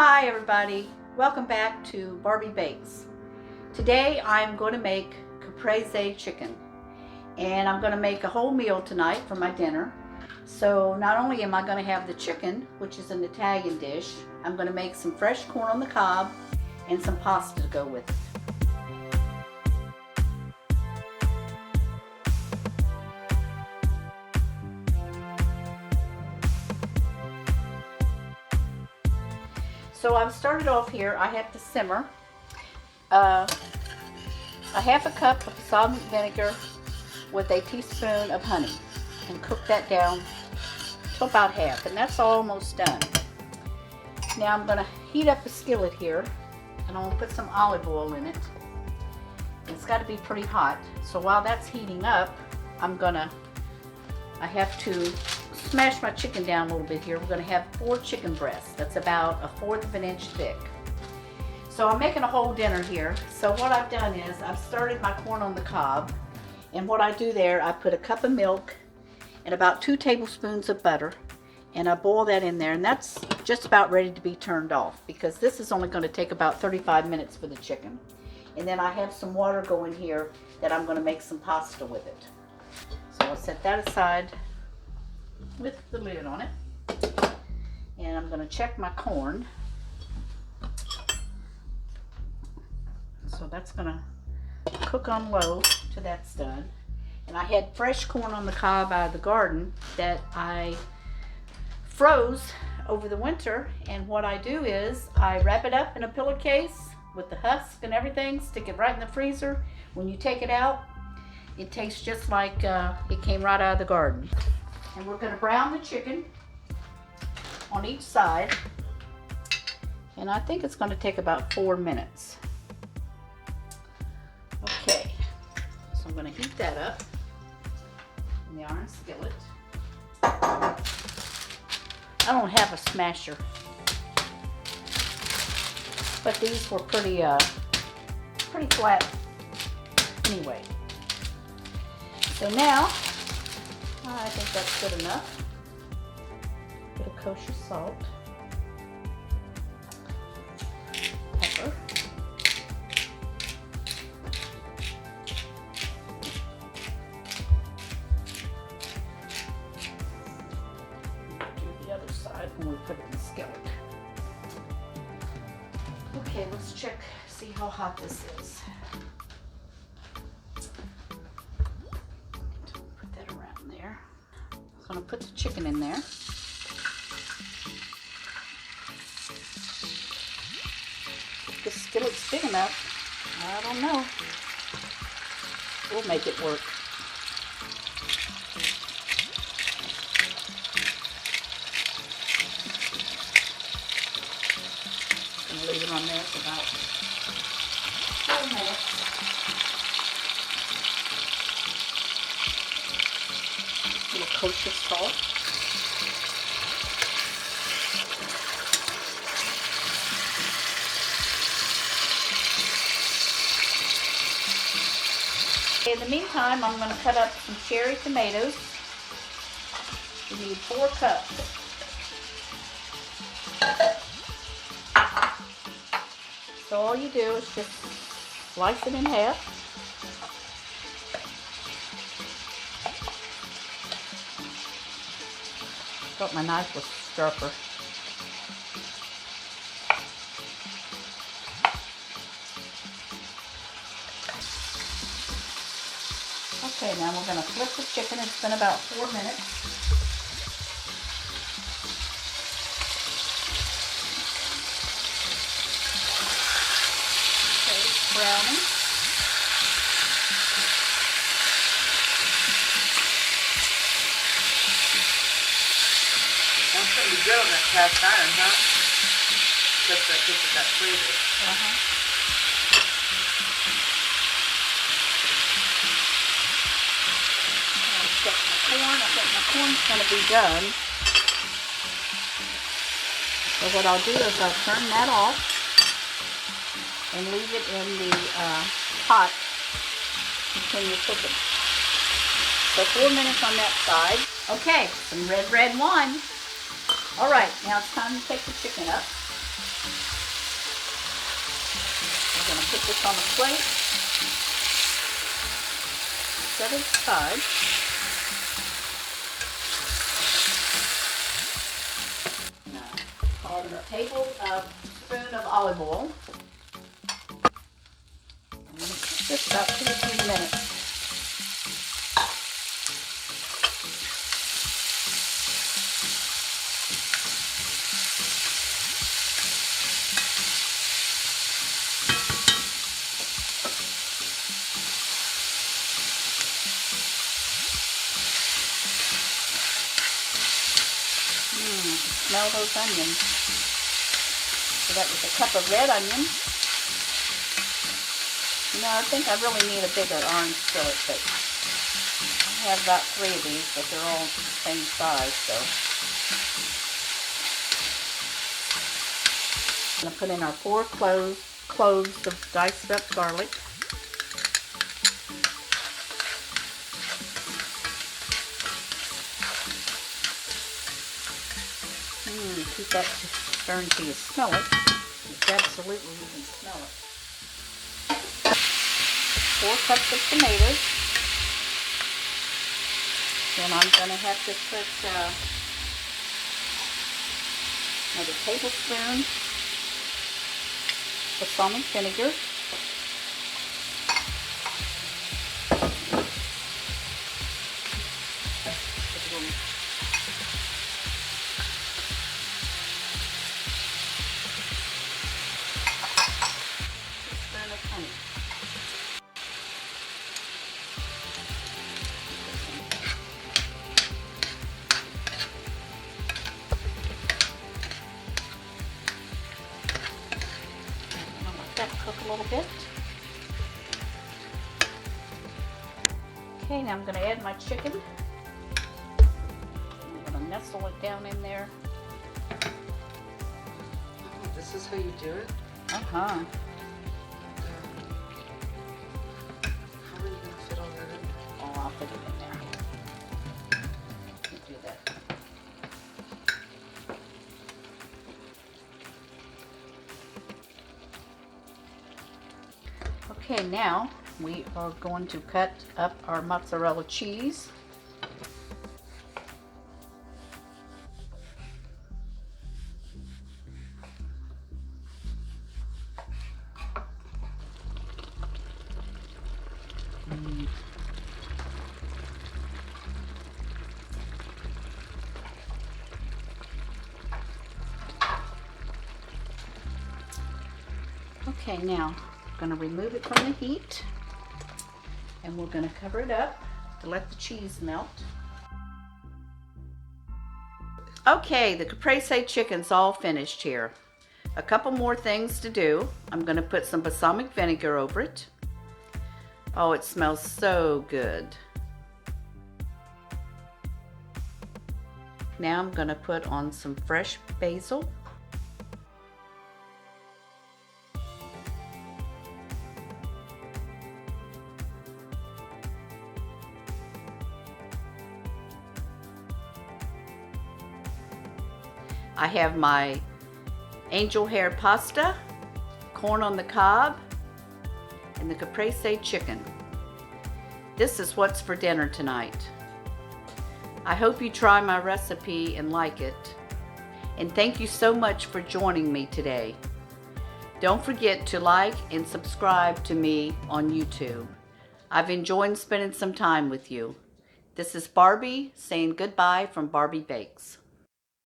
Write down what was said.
Hi everybody, welcome back to Barbie Bakes. Today I'm going to make Caprese chicken, and I'm going to make a whole meal tonight for my dinner. So not only am I going to have the chicken, which is an Italian dish, I'm going to make some fresh corn on the cob and some pasta to go with it. So I've started off here. I have to simmer a half a cup of salt and vinegar with a teaspoon of honey and cook that down to about half, and that's almost done. Now I'm going to heat up a skillet here, and I'm going to put some olive oil in it. It's got to be pretty hot. So while that's heating up, I have to smash my chicken down a little bit here. We're going to have 4 chicken breasts. That's about 1/4 of an inch thick. So I'm making a whole dinner here. So what I've done is I've started my corn on the cob, and what I do there, I put a cup of milk and about 2 tablespoons of butter, and I boil that in there, and that's just about ready to be turned off because this is only going to take about 35 minutes for the chicken. And then I have some water going here that I'm going to make some pasta with it. So I'll set that aside with the lid on it, and I'm going to check my corn. So that's going to cook on low till that's done. And I had fresh corn on the cob out of the garden that I froze over the winter, and what I do is I wrap it up in a pillowcase with the husk and everything, stick it right in the freezer. When you take it out, it tastes just like it came right out of the garden. And we're going to brown the chicken on each side, and I think it's going to take about 4 minutes. Okay, so I'm going to heat that up in the iron skillet. I don't have a smasher, but these were pretty flat anyway. So now I think that's good enough. Bit of kosher salt, pepper, do the other side when we put it in the skillet. Okay, let's check, see how hot this is. I'm going to put the chicken in there. If this skillet's big enough, I don't know. We'll make it work. I'm going to leave it on there for about 4 minutes. Kosher salt. In the meantime, I'm going to cut up some cherry tomatoes. You need 4 cups. So all you do is just slice it in half. Thought my knife was sharper. Okay, now we're going to flip the chicken. It's been about 4 minutes. Okay, it's browning. Pretty good on that cast iron, huh? Just that gives it that flavor. I'll check my corn. I think my corn's going to be done. So what I'll do is I'll turn that off and leave it in the pot to continue cooking. So 4 minutes on that side. Okay, some red wine. All right, now it's time to take the chicken up. put this on a plate. Set it aside. Now, add a tablespoon of olive oil. I'm going to cook this about 2 to 3 minutes. Smell those onions. So that was a cup of red onions. You know, I think I really need a bigger orange skillet, but I have about 3 of these, but they're all the same size, so. I'm going to put in our 4 cloves of diced up garlic. Keep that stirring till you smell it. It's absolutely, you can smell it. 4 cups of tomatoes. Then I'm going to have to put another tablespoon balsamic vinegar. Cook a little bit. Okay, now I'm going to add my chicken. I'm going to nestle it down in there. This is how you do it? Uh-huh. How are you going to fit all that in? Oh, I'll put it in there. You do that. Okay, now we are going to cut up our mozzarella cheese. Okay, now I'm going to remove it from the heat, and we're going to cover it up to let the cheese melt. Okay, the Caprese chicken's all finished here. A couple more things to do. I'm going to put some balsamic vinegar over it. Oh, it smells so good. Now I'm going to put on some fresh basil. I have my angel hair pasta, corn on the cob, and the Caprese chicken. This is what's for dinner tonight. I hope you try my recipe and like it. And thank you so much for joining me today. Don't forget to like and subscribe to me on YouTube. I've enjoyed spending some time with you. This is Barbie saying goodbye from Barbie Bakes.